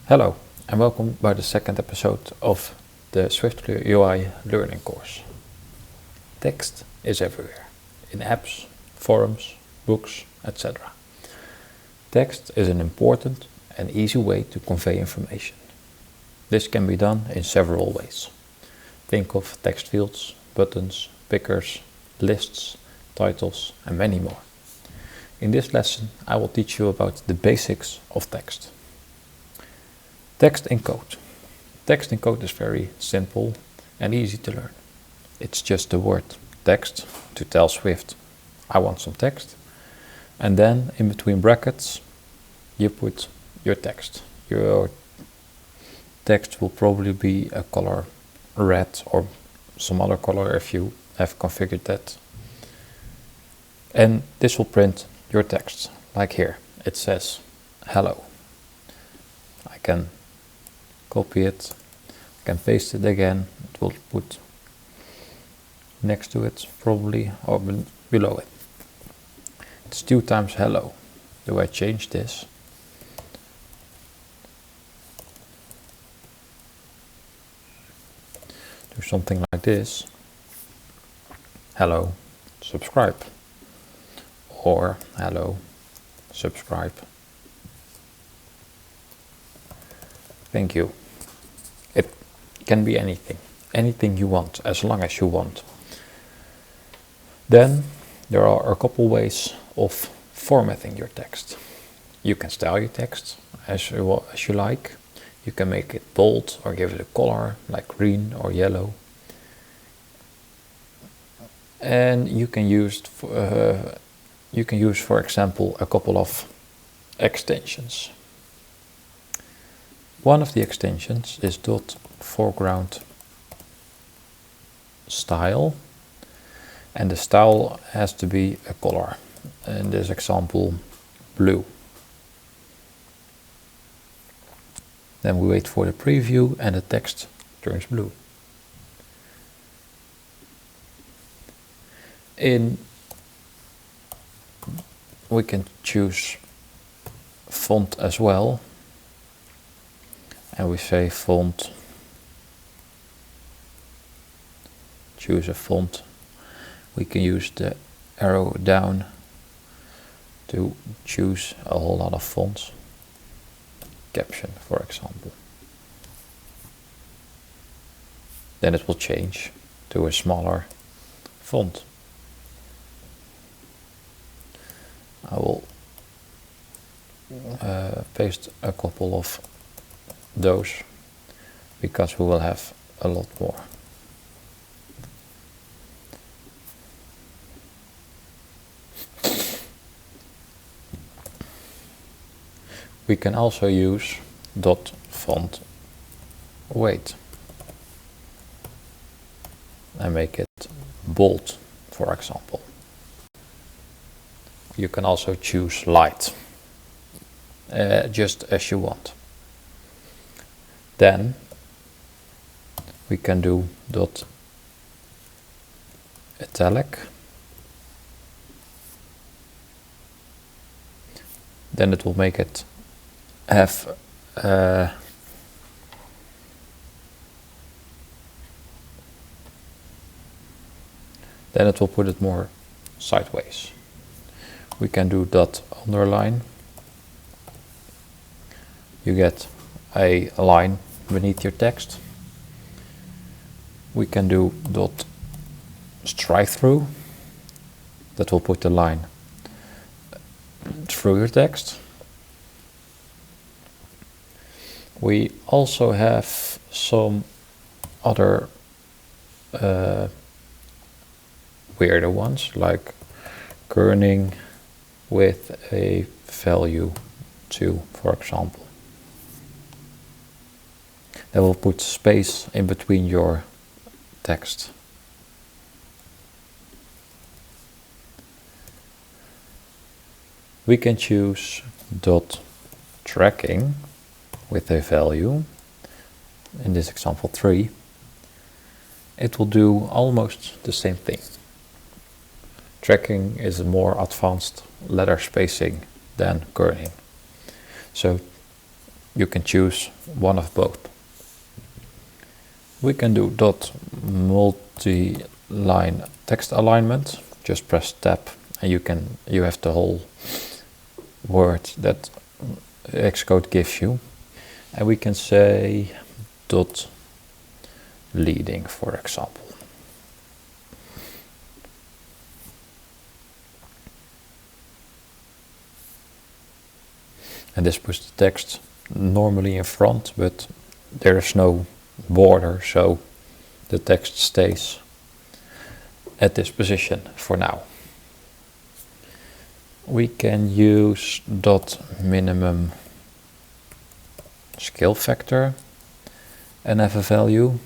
Hello and welcome by the second episode of the SwiftUI learning course. Text is everywhere, in apps, forums, books, etc. Text is an important and easy way to convey information. This can be done in several ways. Think of text fields, buttons, pickers, lists, titles and many more. In this lesson I will teach you about the basics of text. Text encode. Text encode is very simple and easy to learn. It's just the word text to tell Swift, I want some text. And then in between brackets, you put your text. Your text will probably be a color red or some other color if you have configured that. And this will print your text, like here. It says hello. I can copy it, I can paste it again, it will put next to it probably or below it. It's 2 times hello. Do I change this? Do something like this. Hello, subscribe. Or hello, subscribe. Thank you. It can be anything you want, as long as you want. Then there are a couple ways of formatting your text. You can style your text as you like. You can make it bold or give it a color like green or yellow. And you can use, for example, a couple of extensions. One of the extensions is .foreground style, and the style has to be a color. In this example, blue. Then we wait for the preview and the text turns blue. We can choose font as well. And we say font, choose a font. We can use the arrow down to choose a whole lot of fonts. Caption, for example. Then it will change to a smaller font. I will paste a couple of those because we will have a lot more. We can also use .font weight and make it bold, for example. You can also choose light, just as you want. Then we can do .italic. Then it will make it have then it will put it more sideways. We can do .underline. You get a line beneath your text. We can do strike through. That will put the line through your text. We also have some other weirder ones, like kerning with a value 2, for example. That will put space in between your text. We can choose .tracking with a value, in this example 3. It will do almost the same thing. Tracking is a more advanced letter spacing than kerning. So you can choose one of both. We can do dot multi-line text alignment. Just press tab and you have the whole word that Xcode gives you. And we can say dot leading, for example. And this puts the text normally in front, but there is no border, so the text stays at this position for now. We can use dot minimum scale factor and have a value.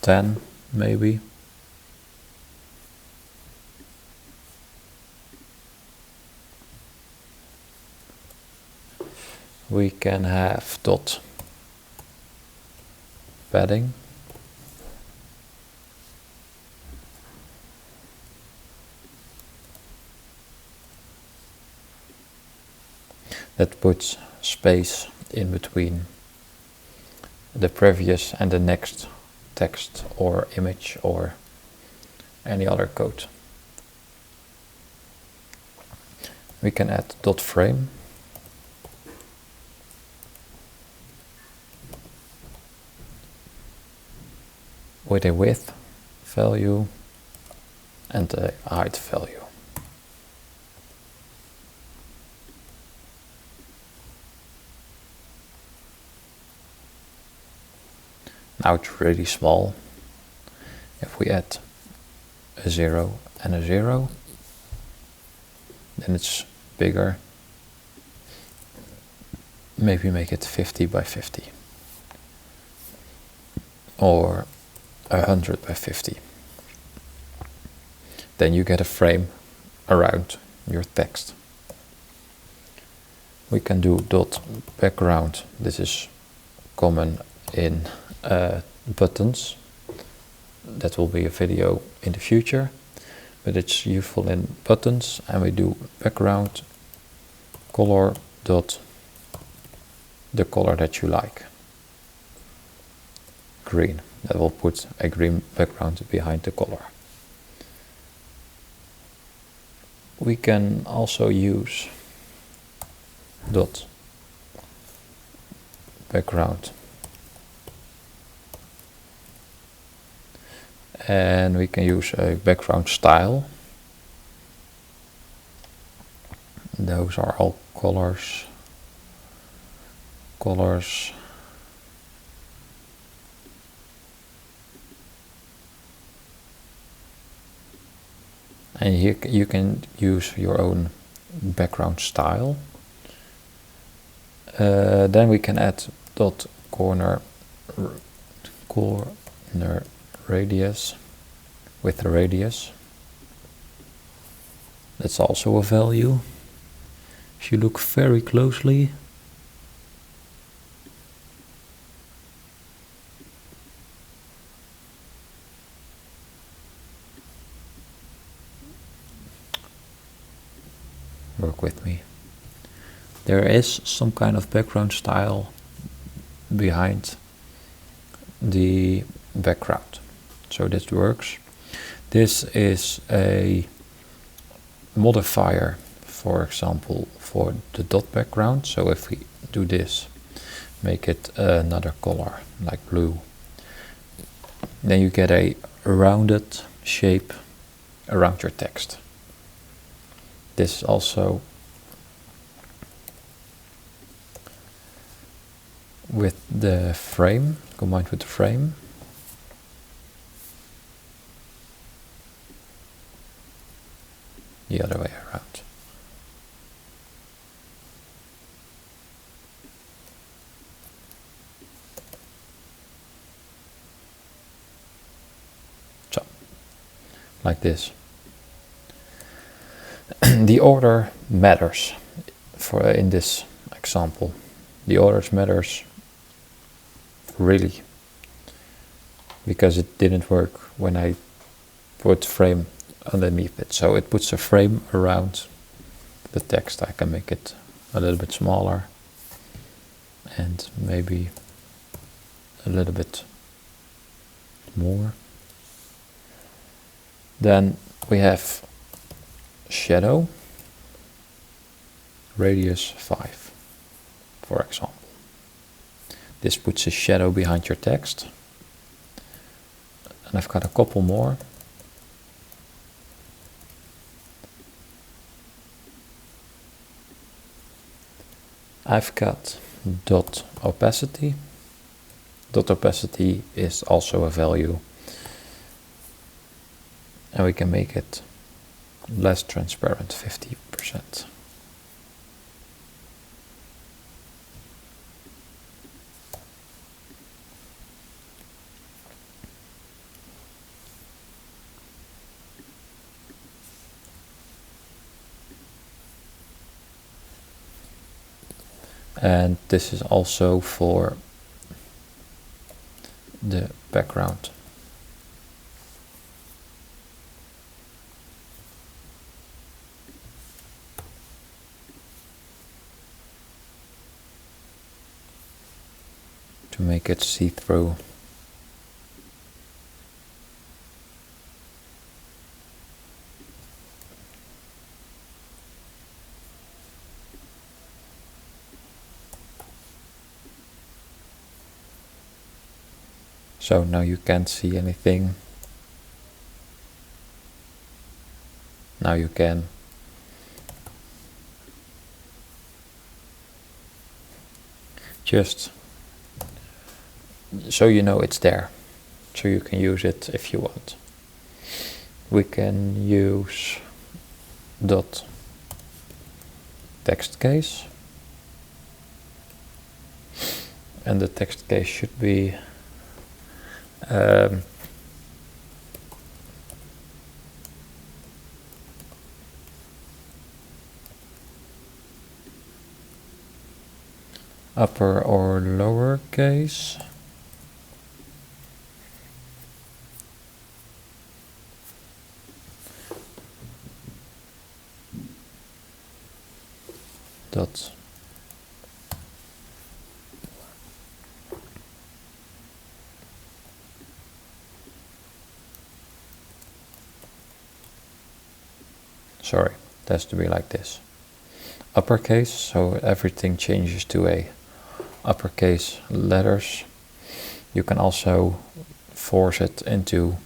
Ten, maybe. We can have dot padding. That puts space in between the previous and the next text or image or any other code. We can add dot frame. With a width value and a height value. Now it's really small. If we add a 0 and a 0, then it's bigger. Maybe make it 50 by 50 or 100 by 50. Then you get a frame around your text. We can do dot background. This is common in buttons. That will be a video in the future, but it's useful in buttons. And we do background color dot the color that you like. Green. That will put a green background behind the color. We can also use dot background, and we can use a background style. Those are all colors. And here you can use your own background style. Then we can add dot corner radius with the radius. That's also a value. If you look very closely, work with me. There is some kind of background style behind the background. So this works. This is a modifier, for example, for the dot background. So if we do this, make it another color, like blue, then you get a rounded shape around your text. This is also with the frame, combined with the frame. The other way around. So, like this. The order matters for in this example. The order matters really, because it didn't work when I put frame underneath it. So it puts a frame around the text. I can make it a little bit smaller and maybe a little bit more. Then we have shadow, radius 5, for example. This puts a shadow behind your text. And I've got a couple more. I've got dot opacity. Dot opacity is also a value. And we can make it less transparent, 50%. And this is also for the background. To make it see-through. So now you can't see anything. Now you can. Just so you know it's there, so you can use it if you want. We can use dot text case, and the text case should be upper or lower case. Dot sorry, it has to be like this. Uppercase, so everything changes to a uppercase letters. You can also force it into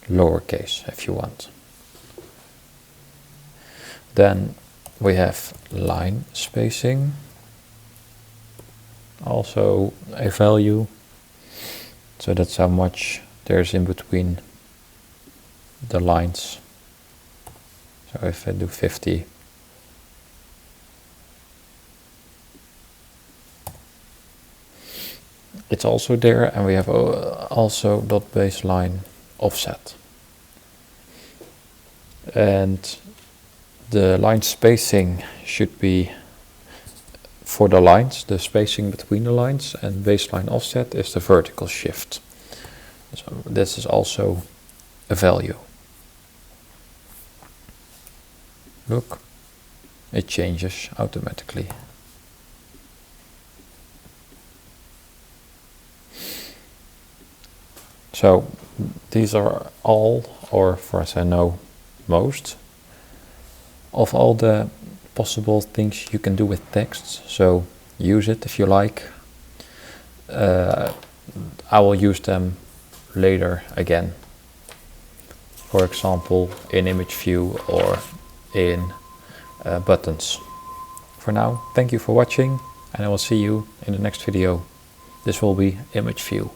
lowercase if you want. Then we have line spacing, also a value, so that's how much there's in between the lines. So if I do 50, it's also there, and we have also dot baseline offset. And the line spacing should be for the lines, the spacing between the lines, and baseline offset is the vertical shift. So this is also a value. Look, it changes automatically. So these are all, or for as I know, most of all the possible things you can do with texts. So use it if you like. I will use them later again. For example, in image view or in buttons. For now, thank you for watching, and I will see you in the next video. This will be image view.